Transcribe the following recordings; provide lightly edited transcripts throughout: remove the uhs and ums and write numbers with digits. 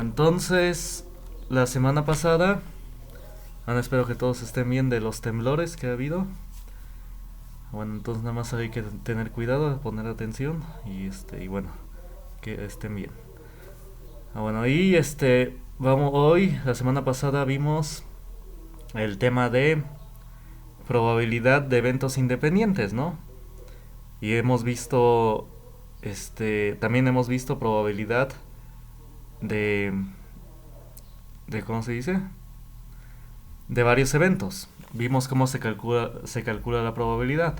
Entonces, la semana pasada, espero que todos estén bien de los temblores que ha habido. Bueno, entonces nada más hay que tener cuidado, poner atención y bueno, que estén bien. Bueno, vamos hoy, la semana pasada vimos el tema de probabilidad de eventos independientes, ¿no? Y hemos visto, también hemos visto probabilidad de, ¿cómo se dice? De varios eventos. Vimos cómo se calcula la probabilidad,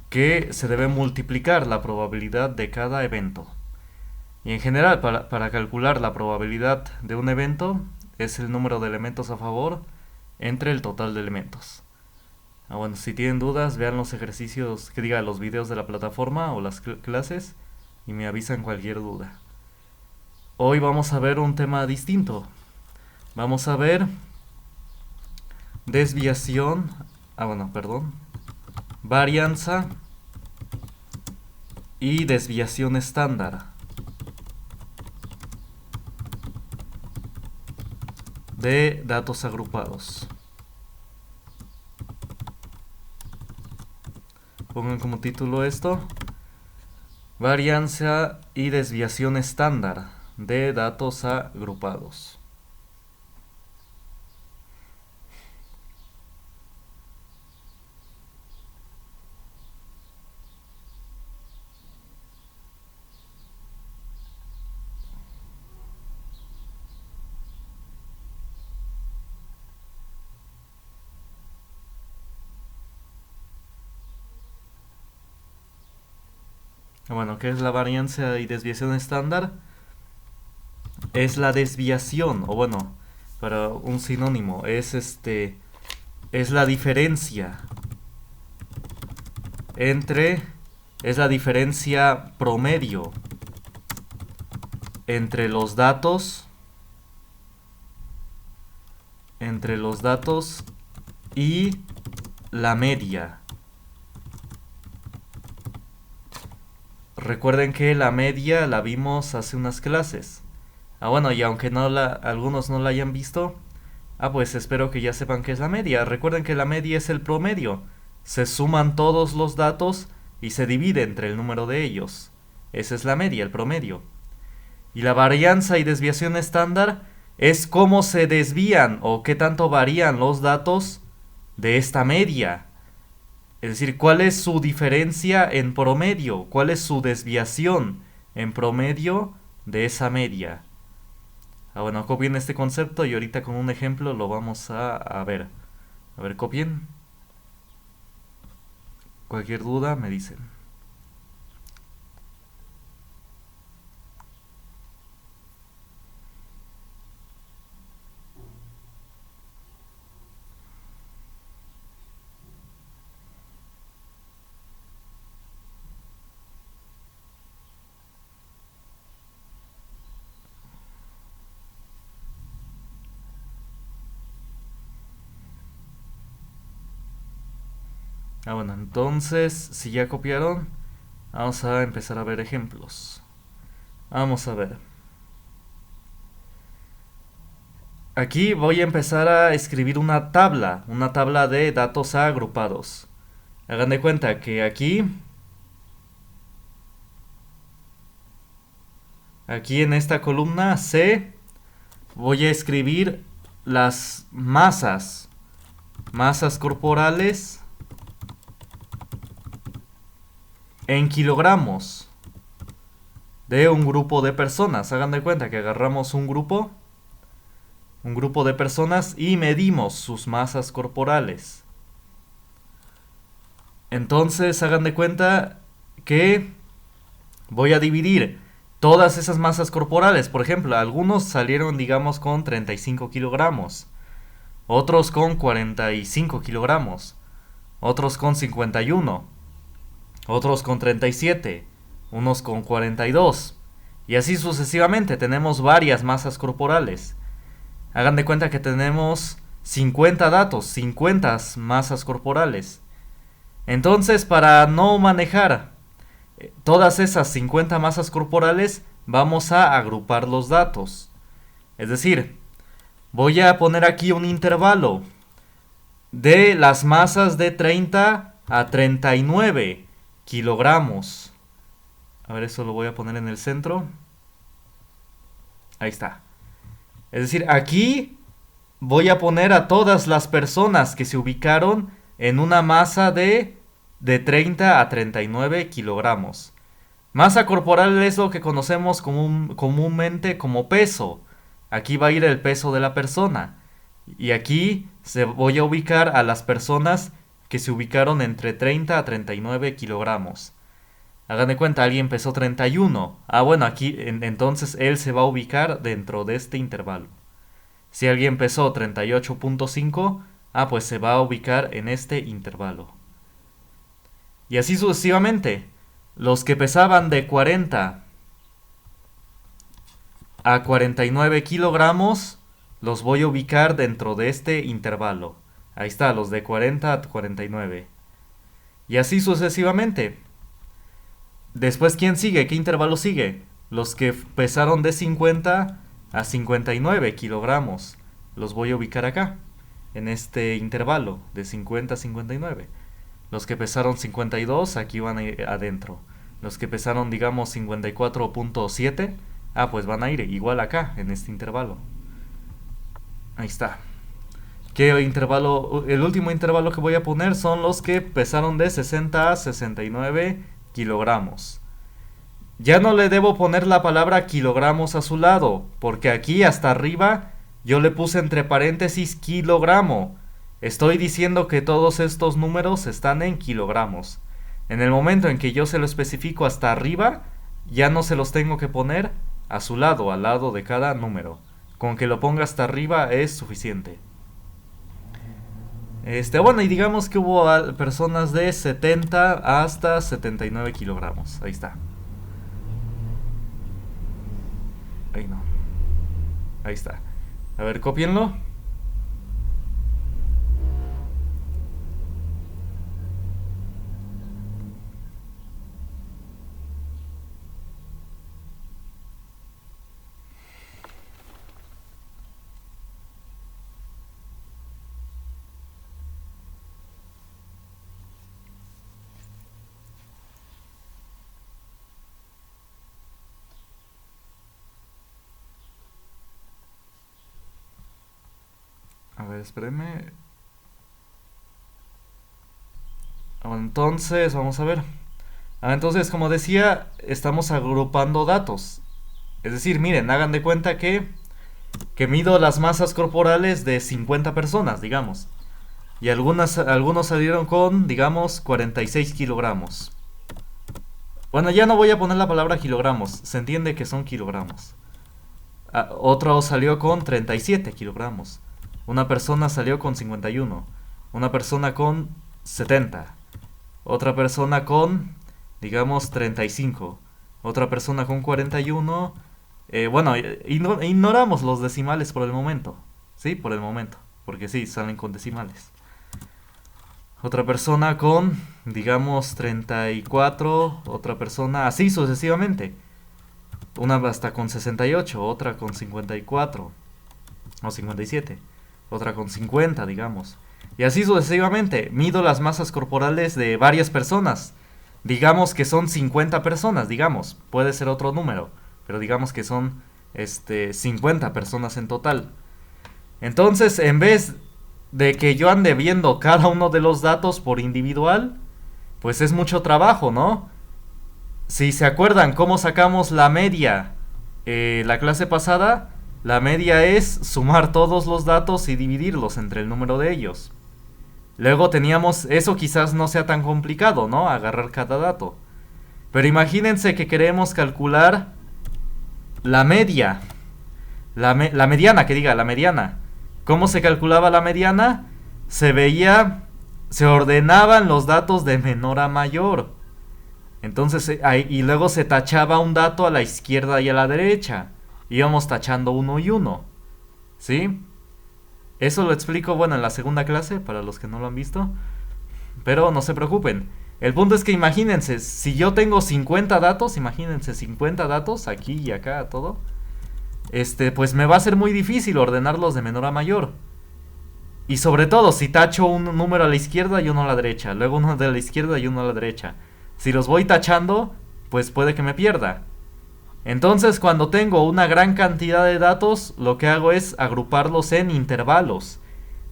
que se debe multiplicar la probabilidad de cada evento. Y en general, para calcular la probabilidad de un evento, es el número de elementos a favor entre el total de elementos. Bueno, si tienen dudas, vean los ejercicios, que diga los videos de la plataforma o las clases y me avisan cualquier duda. Hoy vamos a ver un tema distinto. Vamos a ver desviación, varianza y desviación estándar de datos agrupados. Pongan como título esto: varianza y desviación estándar de datos agrupados. Bueno, ¿qué es la varianza y desviación estándar? Es la desviación, o bueno, para un sinónimo, es la diferencia es la diferencia promedio entre los datos y la media. Recuerden que la media la vimos hace unas clases. Bueno, y aunque algunos no la hayan visto, pues espero que ya sepan qué es la media. Recuerden que la media es el promedio. Se suman todos los datos y se divide entre el número de ellos. Esa es la media, el promedio. Y la varianza y desviación estándar es cómo se desvían o qué tanto varían los datos de esta media. Es decir, ¿cuál es su diferencia en promedio? ¿Cuál es su desviación en promedio de esa media? Bueno, copien este concepto y ahorita con un ejemplo lo vamos a ver. A ver, copien. Cualquier duda me dicen. Bueno, entonces, si ya copiaron, vamos a empezar a ver ejemplos. Vamos a ver. Aquí voy a empezar a escribir una tabla de datos agrupados. Hagan de cuenta que aquí en esta columna C, voy a escribir las masas corporales en kilogramos de un grupo de personas. Hagan de cuenta que agarramos un grupo de personas y medimos sus masas corporales. Entonces hagan de cuenta que voy a dividir todas esas masas corporales. Por ejemplo, algunos salieron, digamos, con 35 kilogramos, otros con 45 kilogramos, otros con 51, otros con 37, unos con 42, y así sucesivamente. Tenemos varias masas corporales. Hagan de cuenta que tenemos 50 datos, 50 masas corporales. Entonces, para no manejar todas esas 50 masas corporales, vamos a agrupar los datos. Es decir, voy a poner aquí un intervalo de las masas de 30 a 39 kilogramos. A ver, eso lo voy a poner en el centro. Ahí está. Es decir, aquí voy a poner a todas las personas que se ubicaron en una masa de 30 a 39 kilogramos. Masa corporal es lo que conocemos comúnmente como peso. Aquí va a ir el peso de la persona. Y aquí voy a ubicar a las personas que se ubicaron entre 30 a 39 kilogramos. Hagan de cuenta, alguien pesó 31. Bueno, aquí entonces él se va a ubicar dentro de este intervalo. Si alguien pesó 38.5, pues se va a ubicar en este intervalo. Y así sucesivamente. Los que pesaban de 40 a 49 kilogramos, los voy a ubicar dentro de este intervalo. Ahí está, los de 40 a 49. Y así sucesivamente. Después, ¿quién sigue? ¿Qué intervalo sigue? Los que pesaron de 50 a 59 kilogramos. Los voy a ubicar acá, en este intervalo, de 50 a 59. Los que pesaron 52, aquí van a ir adentro. Los que pesaron, digamos, 54.7, pues van a ir igual acá, en este intervalo. Ahí está. ¿Qué intervalo? El último intervalo que voy a poner son los que pesaron de 60 a 69 kilogramos. Ya no le debo poner la palabra kilogramos a su lado, porque aquí hasta arriba yo le puse entre paréntesis kilogramo. Estoy diciendo que todos estos números están en kilogramos. En el momento en que yo se lo especifico hasta arriba, ya no se los tengo que poner a su lado, al lado de cada número. Con que lo ponga hasta arriba es suficiente. Bueno, y digamos que hubo personas de 70 hasta 79 kilogramos. Ahí está. Ahí no. Ahí está. A ver, cópienlo. A ver, espérenme. Entonces, vamos a ver. Entonces, como decía, estamos agrupando datos. Es decir, miren, hagan de cuenta que mido las masas corporales de 50 personas, digamos. Y algunos salieron con, digamos, 46 kilogramos. Bueno, ya no voy a poner la palabra kilogramos. Se entiende que son kilogramos. Otro salió con 37 kilogramos. Una persona salió con 51. Una persona con 70. Otra persona con, digamos, 35. Otra persona con 41. Bueno, ignoramos los decimales por el momento. Sí, por el momento. Porque sí, salen con decimales. Otra persona con, digamos, 34. Otra persona, así sucesivamente. Una hasta con 68. Otra con 54. O 57. Otra con 50, digamos. Y así sucesivamente. Mido las masas corporales de varias personas. Digamos que son 50 personas, digamos. Puede ser otro número. Pero digamos que son 50 personas en total. Entonces, en vez de que yo ande viendo cada uno de los datos por individual, pues es mucho trabajo, ¿no? Si se acuerdan cómo sacamos la media la clase pasada, la media es sumar todos los datos y dividirlos entre el número de ellos. Luego teníamos, eso quizás no sea tan complicado, ¿no? Agarrar cada dato. Pero imagínense que queremos calcular la media. La mediana, que diga, la mediana. ¿Cómo se calculaba la mediana? Se ordenaban los datos de menor a mayor. Entonces, y luego se tachaba un dato a la izquierda y a la derecha. Íbamos tachando uno y uno. ¿Sí? Eso lo explico, bueno, en la segunda clase, para los que no lo han visto. Pero no se preocupen. El punto es que imagínense, si yo tengo 50 datos, imagínense 50 datos, aquí y acá, todo. pues me va a ser muy difícil ordenarlos de menor a mayor. Y sobre todo, si tacho un número a la izquierda y uno a la derecha, luego uno de la izquierda y uno a la derecha. Si los voy tachando, pues puede que me pierda. Entonces, cuando tengo una gran cantidad de datos, lo que hago es agruparlos en intervalos.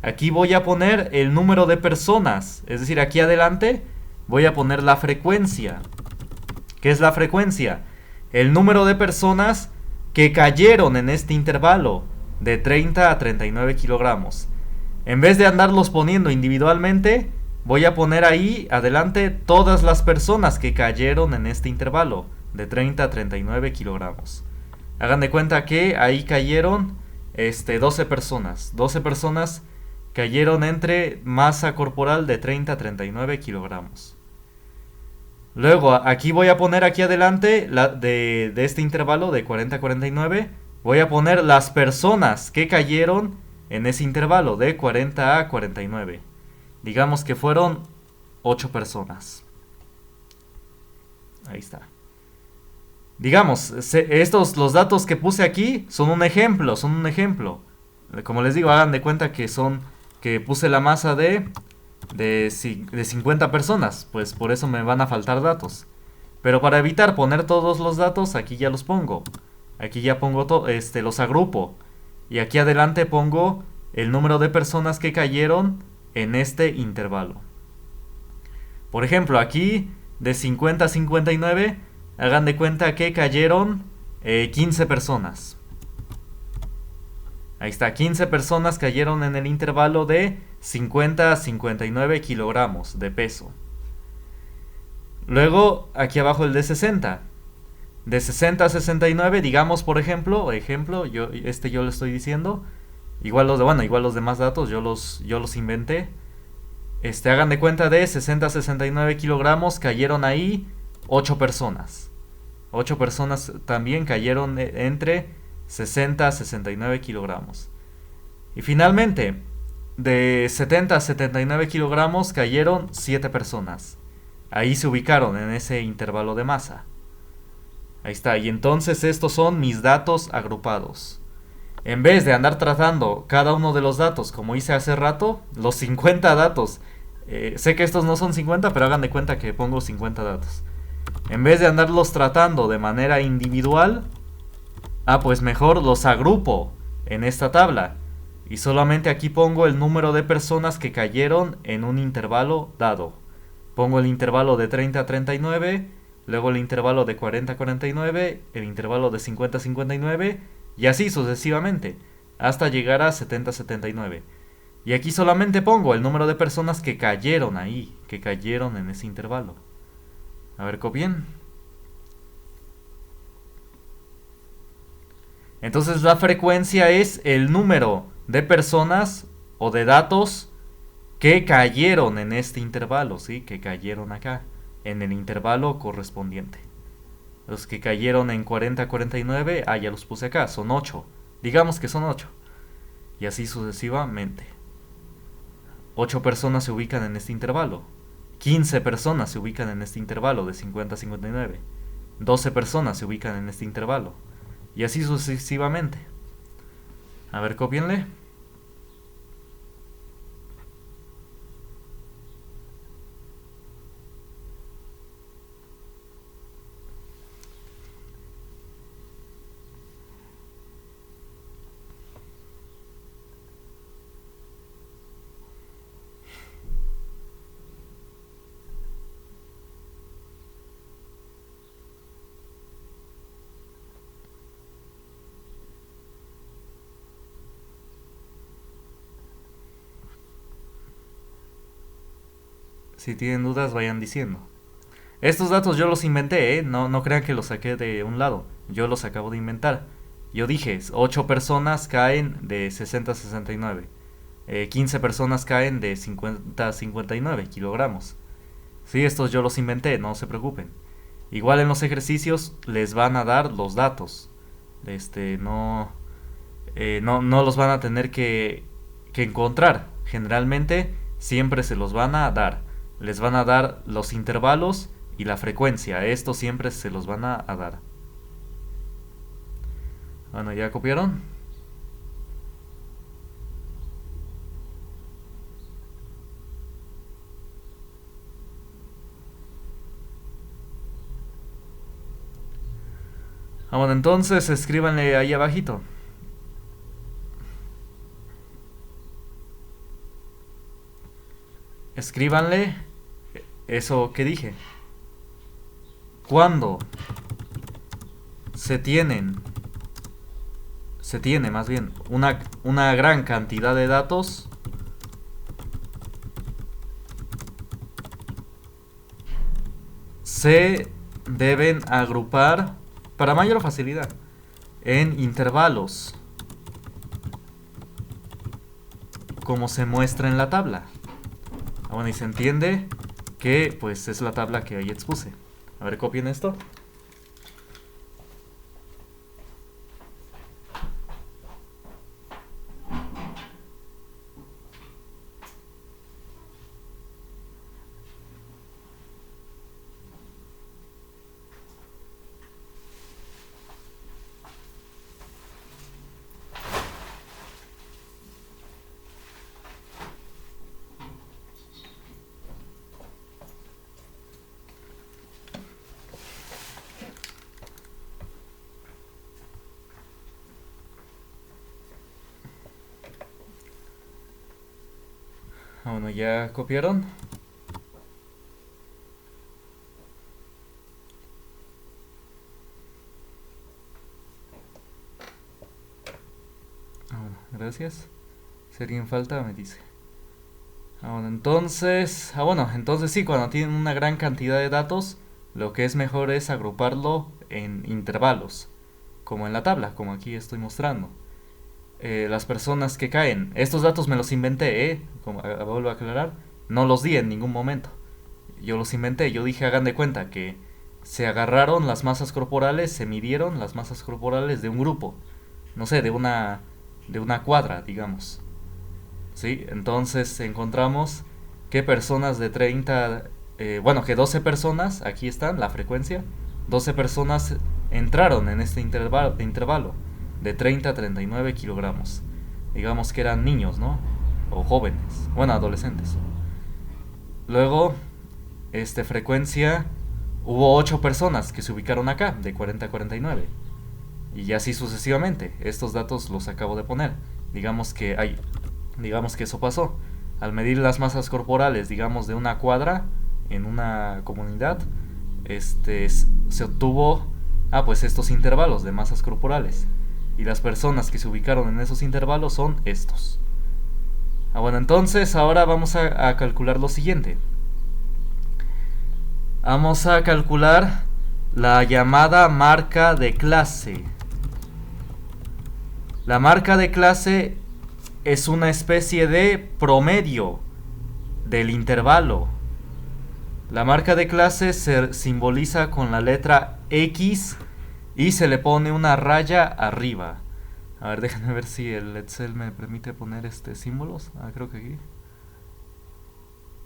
Aquí voy a poner el número de personas, es decir, aquí adelante voy a poner la frecuencia. ¿Qué es la frecuencia? El número de personas que cayeron en este intervalo de 30 a 39 kilogramos. En vez de andarlos poniendo individualmente, voy a poner ahí adelante todas las personas que cayeron en este intervalo de 30 a 39 kilogramos. Hagan de cuenta que ahí cayeron 12 personas. 12 personas cayeron entre masa corporal de 30 a 39 kilogramos. Luego aquí voy a poner aquí adelante de este intervalo de 40 a 49. Voy a poner las personas que cayeron en ese intervalo de 40 a 49. Digamos que fueron 8 personas. Ahí está. Digamos, los datos que puse aquí son un ejemplo. Como les digo, hagan de cuenta que puse la masa de 50 personas. Pues por eso me van a faltar datos. Pero para evitar poner todos los datos, aquí ya los pongo. Aquí ya pongo los agrupo. Y aquí adelante pongo el número de personas que cayeron en este intervalo. Por ejemplo, aquí de 50 a 59, hagan de cuenta que cayeron 15 personas. Ahí está, 15 personas cayeron en el intervalo de 50 a 59 kilogramos de peso. Luego, aquí abajo el de 60. De 60 a 69, digamos, por ejemplo, yo lo estoy diciendo. Igual los demás datos yo los inventé. Hagan de cuenta de 60 a 69 kilogramos cayeron ahí 8 personas. 8 personas también cayeron entre 60 a 69 kilogramos. Y finalmente, de 70 a 79 kilogramos cayeron 7 personas. Ahí se ubicaron en ese intervalo de masa. Ahí está, y entonces estos son mis datos agrupados. En vez de andar tratando cada uno de los datos como hice hace rato, los 50 datos. Sé que estos no son 50, pero hagan de cuenta que pongo 50 datos. En vez de andarlos tratando de manera individual, pues mejor los agrupo en esta tabla. Y solamente aquí pongo el número de personas que cayeron en un intervalo dado. Pongo el intervalo de 30 a 39, luego el intervalo de 40 a 49, el intervalo de 50 a 59, y así sucesivamente, hasta llegar a 70 a 79. Y aquí solamente pongo el número de personas que cayeron ahí, que cayeron en ese intervalo. A ver, copien. Entonces la frecuencia es el número de personas o de datos que cayeron en este intervalo, ¿sí? Que cayeron acá, en el intervalo correspondiente. Los que cayeron en 40 a 49, ya los puse acá, son 8. Digamos que son 8. Y así sucesivamente. 8 personas se ubican en este intervalo. 15 personas se ubican en este intervalo de 50 a 59. 12 personas se ubican en este intervalo. Y así sucesivamente. A ver, cópienle. Si tienen dudas, vayan diciendo. Estos datos yo los inventé, no crean que los saqué de un lado. Yo los acabo de inventar. Yo dije, 8 personas caen de 60 a 69. 15 personas caen de 50 a 59 kilogramos. Sí, estos yo los inventé, no se preocupen. Igual en los ejercicios les van a dar los datos. No los van a tener que encontrar. Generalmente siempre se los van a dar. Les van a dar los intervalos y la frecuencia. Esto siempre se los van a dar. Bueno, ¿ya copiaron? Bueno, entonces escríbanle ahí abajito. Escríbanle eso que dije. Cuando se tiene más bien una gran cantidad de datos, se deben agrupar para mayor facilidad en intervalos, como se muestra en la tabla. Bueno, y se entiende que pues es la tabla que ahí expuse. A ver, copien esto. Bueno, ¿ya copiaron? Bueno, gracias. Si alguien falta, me dice. Bueno, entonces sí, cuando tienen una gran cantidad de datos, lo que es mejor es agruparlo en intervalos, como en la tabla, como aquí estoy mostrando. Las personas que caen, estos datos me los inventé, como vuelvo a aclarar, no los di en ningún momento. Yo los inventé, yo dije, hagan de cuenta que se agarraron las masas corporales, se midieron las masas corporales de un grupo, no sé, de una cuadra, digamos. ¿Sí? Entonces encontramos que personas de 30, que 12 personas, aquí están, la frecuencia, 12 personas entraron en este intervalo de 30 a 39 kilogramos. Digamos que eran niños, ¿no? O jóvenes, bueno, adolescentes. Luego, frecuencia, hubo 8 personas que se ubicaron acá, de 40 a 49. Y así sucesivamente. Estos datos los acabo de poner. Digamos que eso pasó. Al medir las masas corporales, digamos, de una cuadra en una comunidad, se obtuvo pues estos intervalos de masas corporales. Y las personas que se ubicaron en esos intervalos son estos. Bueno, entonces ahora vamos a calcular lo siguiente. Vamos a calcular la llamada marca de clase. La marca de clase es una especie de promedio del intervalo. La marca de clase se simboliza con la letra X y se le pone una raya arriba. A ver, déjenme ver si el Excel me permite poner símbolos. Creo que aquí.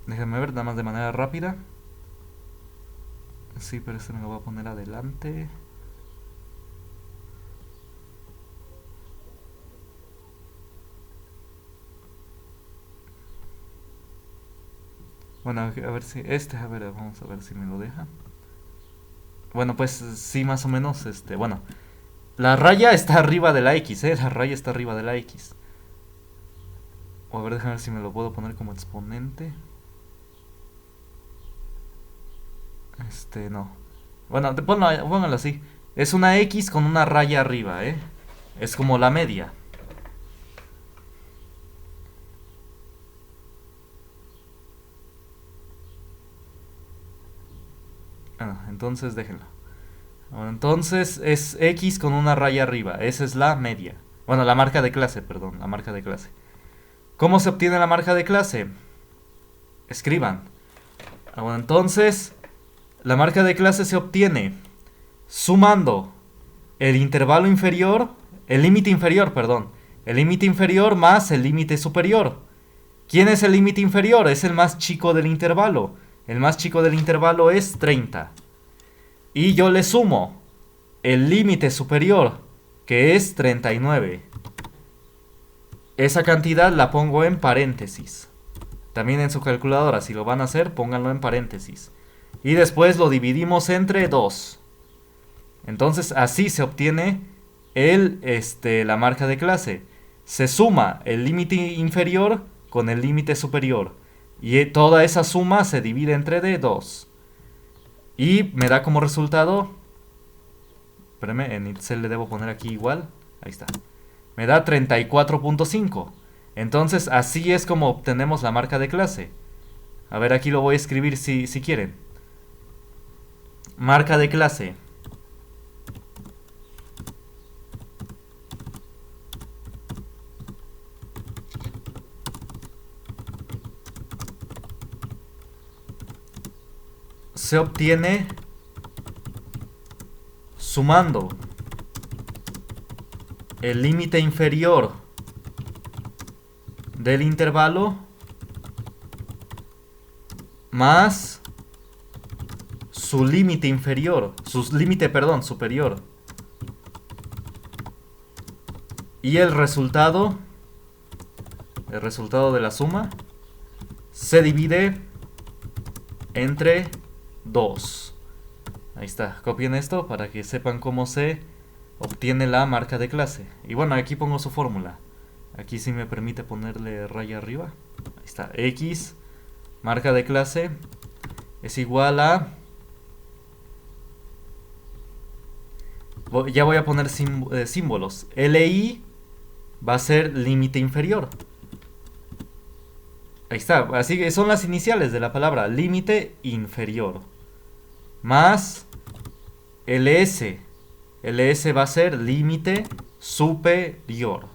Déjenme ver, nada más de manera rápida. Sí, pero me lo voy a poner adelante. Bueno, a ver si vamos a ver si me lo deja. Bueno, pues sí, más o menos, bueno. La raya está arriba de la X, la raya está arriba de la X. O a ver, déjame ver si me lo puedo poner como exponente. No. Bueno, póngalo así. Es una X con una raya arriba, Es como la media. Entonces déjenlo. Bueno, entonces es X con una raya arriba. Esa es la media. Bueno, la marca de clase, perdón. La marca de clase. ¿Cómo se obtiene la marca de clase? Escriban. Bueno, entonces la marca de clase se obtiene sumando el intervalo inferior, el límite inferior, perdón. El límite inferior más el límite superior. ¿Quién es el límite inferior? Es el más chico del intervalo. El más chico del intervalo es 30. Y yo le sumo el límite superior que es 39. Esa cantidad la pongo en paréntesis. También en su calculadora, si lo van a hacer, pónganlo en paréntesis. Y después lo dividimos entre 2. Entonces así se obtiene la marca de clase. Se suma el límite inferior con el límite superior. Y toda esa suma se divide entre 2. Y me da como resultado... Espérame, en Excel le debo poner aquí igual. Ahí está. Me da 34.5. Entonces así es como obtenemos la marca de clase. A ver, aquí lo voy a escribir si quieren. Marca de clase. Se obtiene sumando el límite inferior del intervalo más su límite inferior, superior. Y el resultado de la suma se divide entre 2. Ahí está, copien esto para que sepan cómo se obtiene la marca de clase. Y bueno, aquí pongo su fórmula. Aquí sí me permite ponerle raya arriba. Ahí está, X, marca de clase, es igual a... Ya voy a poner símbolos. LI va a ser límite inferior. Ahí está, así que son las iniciales de la palabra, límite inferior. Más LS. LS va a ser límite superior.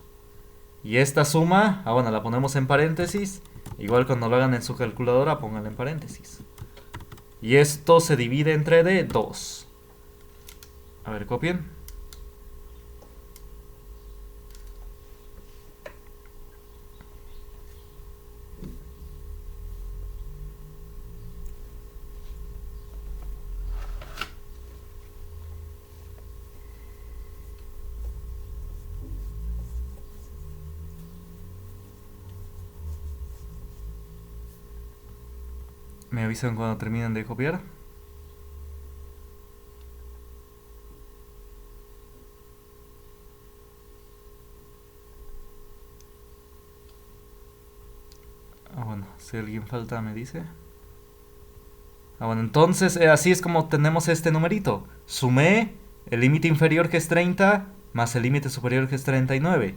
Y esta suma, bueno, la ponemos en paréntesis. Igual cuando lo hagan en su calculadora, pónganla en paréntesis. Y esto se divide entre 2. A ver, copien. Me avisan cuando terminen de copiar. Bueno, si alguien falta me dice. Bueno, entonces así es como obtenemos este numerito. Sumé el límite inferior que es 30 más el límite superior que es 39.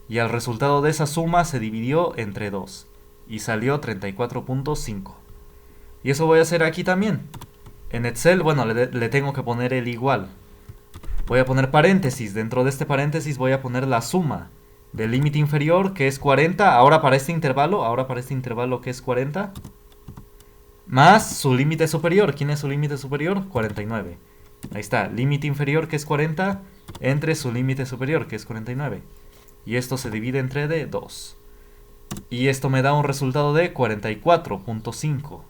Y el resultado de esa suma se dividió entre 2. Y salió 34.5. Y eso voy a hacer aquí también. En Excel, bueno, le tengo que poner el igual. Voy a poner paréntesis. Dentro de este paréntesis voy a poner la suma del límite inferior, que es 40. Ahora para este intervalo que es 40. Más su límite superior. ¿Quién es su límite superior? 49. Ahí está. Límite inferior, que es 40, entre su límite superior, que es 49. Y esto se divide entre 2. Y esto me da un resultado de 44.5.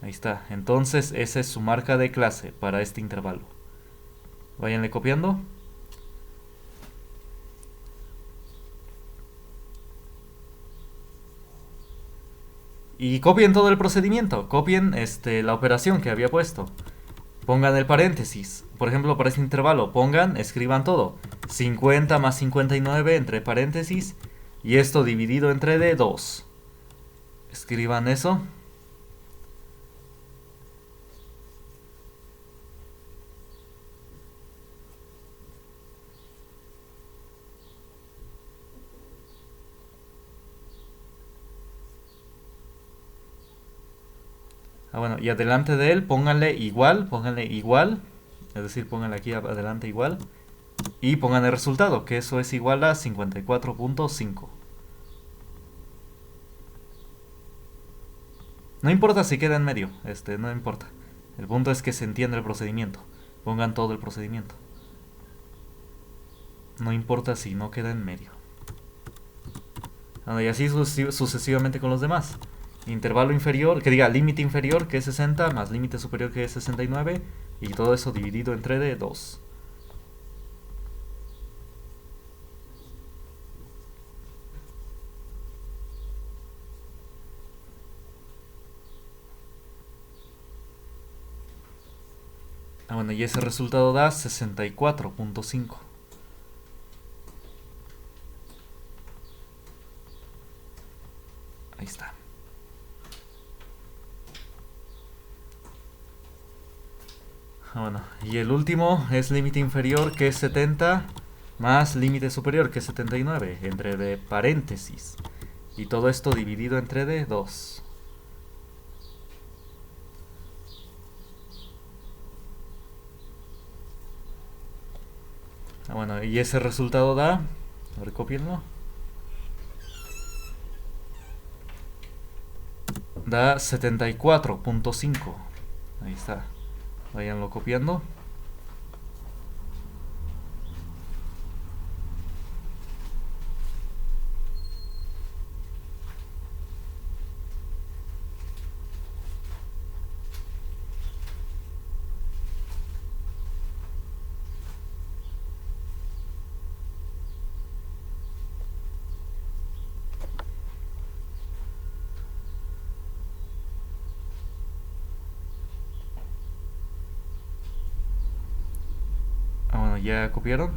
Ahí está. Entonces esa es su marca de clase para este intervalo. Váyanle copiando. Y copien todo el procedimiento. Copien la operación que había puesto. Pongan el paréntesis. Por ejemplo, para este intervalo, escriban todo. 50 más 59 entre paréntesis. Y esto dividido entre 2. Escriban eso. Bueno, y adelante de él pónganle igual. Es decir, pónganle aquí adelante igual. Y pongan el resultado, que eso es igual a 54.5. No importa si queda en medio, no importa. El punto es que se entienda el procedimiento. Pongan todo el procedimiento. No importa si no queda en medio. Y así sucesivamente con los demás. Intervalo inferior, que diga límite inferior, que es 60, más límite superior, que es 69. Y todo eso dividido entre 2. Bueno, y ese resultado da 64.5. Ahí está. Bueno, y el último es límite inferior, que es 70, más límite superior, que es 79, entre de paréntesis. Y todo esto dividido entre de 2. Bueno, y ese resultado da, a ver, copienlo, da 74.5. Ahí está. Váyanlo copiando. Bueno, ¿ya copiaron?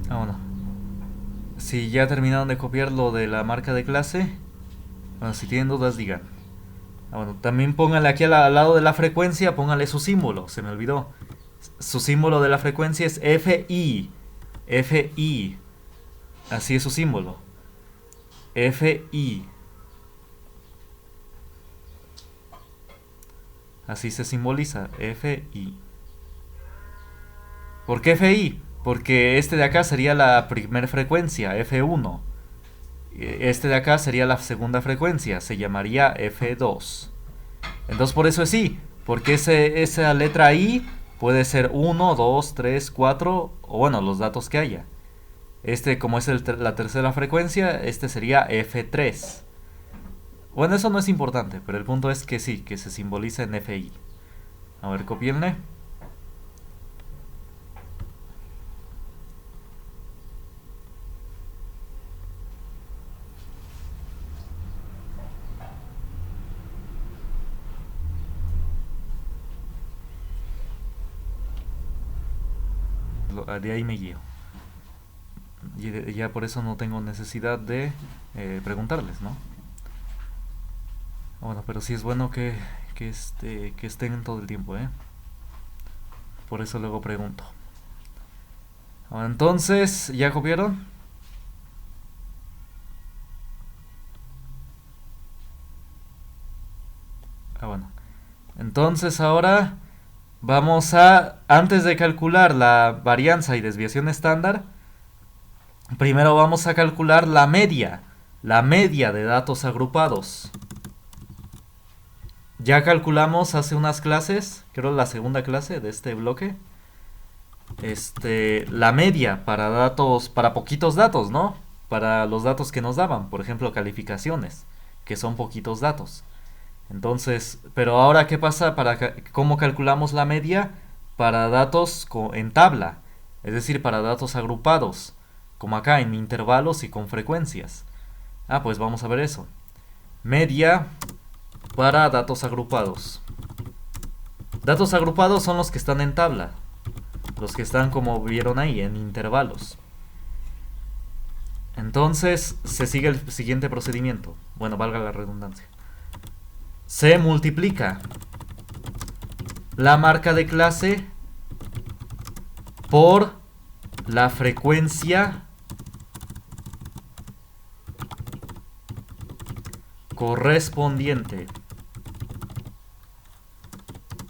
Bueno. Si ya terminaron de copiar lo de la marca de clase, bueno, si tienen dudas digan. Bueno, también pónganle aquí al lado de la frecuencia, pónganle su símbolo, se me olvidó. Su símbolo de la frecuencia es FI. FI. Así es su símbolo. FI. Así se simboliza. FI. ¿Por qué FI? Porque este de acá sería la primera frecuencia, F1. Este de acá sería la segunda frecuencia, se llamaría F2. Entonces por eso es I, porque esa letra I puede ser 1, 2, 3, 4, o bueno, los datos que haya. Este, como es la tercera frecuencia, este sería F3. Bueno, eso no es importante, pero el punto es que sí, que se simboliza en FI. A ver, copienle. De ahí me guío. Y ya por eso no tengo necesidad de preguntarles, ¿no? Bueno, pero sí es bueno que estén todo el tiempo, ¿eh? Por eso luego pregunto. Bueno, entonces, ¿ya copiaron? Bueno. Entonces ahora vamos a, antes de calcular la varianza y desviación estándar, primero vamos a calcular la media de datos agrupados. Ya calculamos hace unas clases, creo la segunda clase de este bloque, la media para datos, para poquitos datos, ¿no? Para los datos que nos daban, por ejemplo, calificaciones, que son poquitos datos. Entonces, pero ahora, ¿qué pasa para cómo calculamos la media para datos en tabla? Es decir, para datos agrupados, como acá en intervalos y con frecuencias. Pues vamos a ver eso. Media para datos agrupados. Datos agrupados son los que están en tabla, los que están como vieron ahí, en intervalos. Entonces se sigue el siguiente procedimiento. Bueno, valga la redundancia. Se multiplica la marca de clase por la frecuencia correspondiente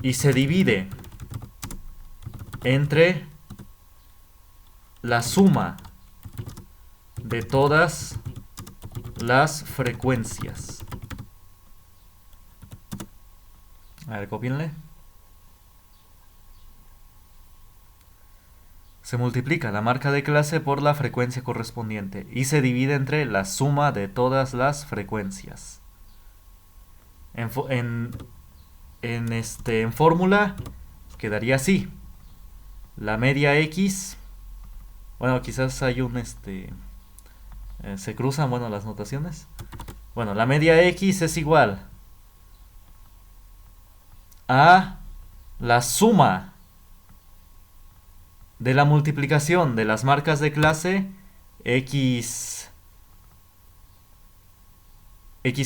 y se divide entre la suma de todas las frecuencias. A ver, copienle. Se multiplica la marca de clase por la frecuencia correspondiente y se divide entre la suma de todas las frecuencias. En fórmula quedaría así. La media X. Bueno, quizás hay Se cruzan, bueno, las notaciones. Bueno, la media X es igual a la suma de la multiplicación de las marcas de clase X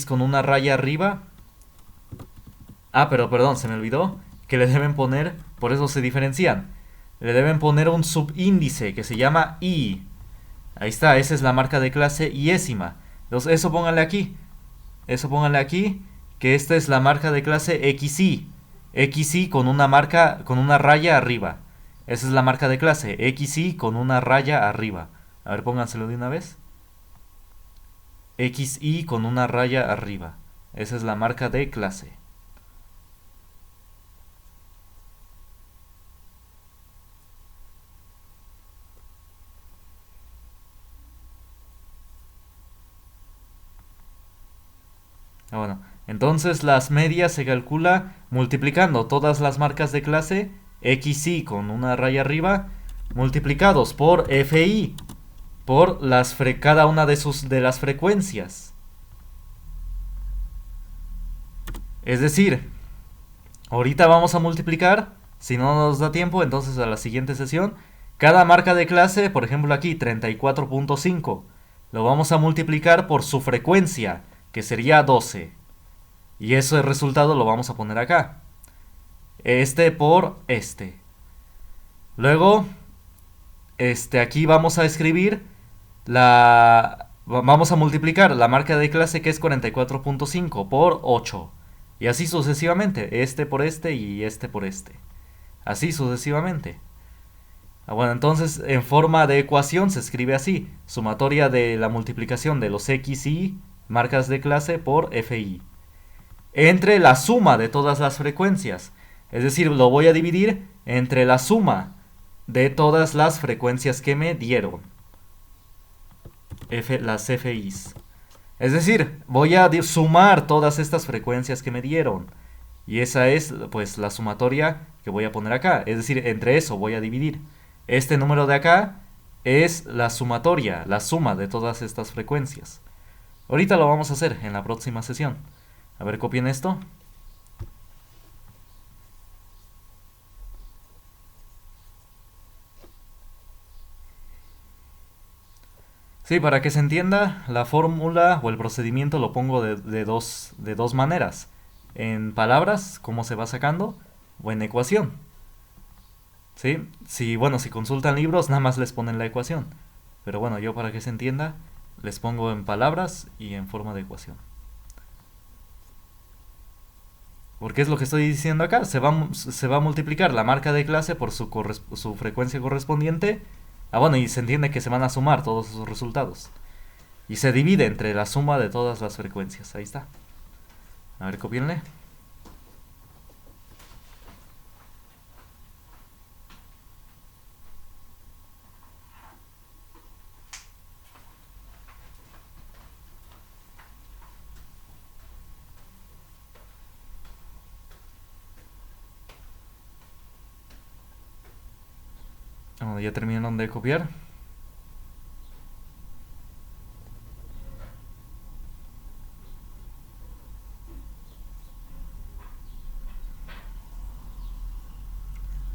con una raya arriba. Ah, pero perdón, se me olvidó que le deben poner, por eso se diferencian. Le deben poner un subíndice que se llama I. Ahí está, esa es la marca de clase iésima. Entonces, eso pónganle aquí. Eso pónganle aquí, que esta es la marca de clase XY. XY con una marca, con una raya arriba. Esa es la marca de clase, XY con una raya arriba. A ver, pónganselo de una vez. XY con una raya arriba. Esa es la marca de clase. Bueno, entonces las medias se calcula multiplicando todas las marcas de clase XY con una raya arriba multiplicados por FI por cada una de las frecuencias. Es decir, ahorita vamos a multiplicar, si no nos da tiempo, entonces a la siguiente sesión, cada marca de clase, por ejemplo aquí 34.5, lo vamos a multiplicar por su frecuencia, que sería 12. Y ese resultado lo vamos a poner acá. Este por este. Luego, aquí vamos a escribir vamos a multiplicar la marca de clase que es 44.5 por 8. Y así sucesivamente. Este por este y este por este. Así sucesivamente. Bueno, entonces en forma de ecuación se escribe así. Sumatoria de la multiplicación de los XY, marcas de clase, por FI. Entre la suma de todas las frecuencias. Es decir, lo voy a dividir entre la suma de todas las frecuencias que me dieron. Las FIs. Es decir, voy a sumar todas estas frecuencias que me dieron. Y esa es pues la sumatoria que voy a poner acá. Es decir, entre eso voy a dividir. Este número de acá es la sumatoria, la suma de todas estas frecuencias. Ahorita lo vamos a hacer en la próxima sesión. A ver, copien esto. Sí, para que se entienda, la fórmula o el procedimiento lo pongo de dos maneras. En palabras, cómo se va sacando, o en ecuación. ¿Sí? Si consultan libros, nada más les ponen la ecuación. Pero bueno, yo para que se entienda, les pongo en palabras y en forma de ecuación. Porque es lo que estoy diciendo acá. Se va a multiplicar la marca de clase por su frecuencia correspondiente. Bueno, y se entiende que se van a sumar todos esos resultados. Y se divide entre la suma de todas las frecuencias. Ahí está. A ver, copienle. Ya terminaron de copiar.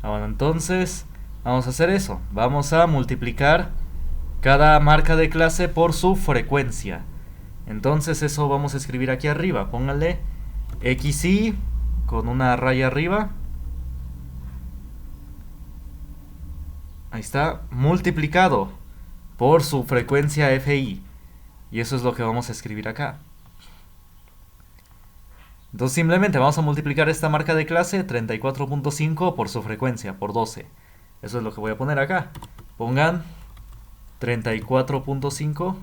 Bueno, entonces vamos a hacer eso. Vamos a multiplicar cada marca de clase por su frecuencia. Entonces eso vamos a escribir aquí arriba. Pónganle XY con una raya arriba. Ahí está, multiplicado por su frecuencia FI. Y eso es lo que vamos a escribir acá. Entonces simplemente vamos a multiplicar esta marca de clase 34.5 por su frecuencia, por 12. Eso es lo que voy a poner acá. Pongan 34.5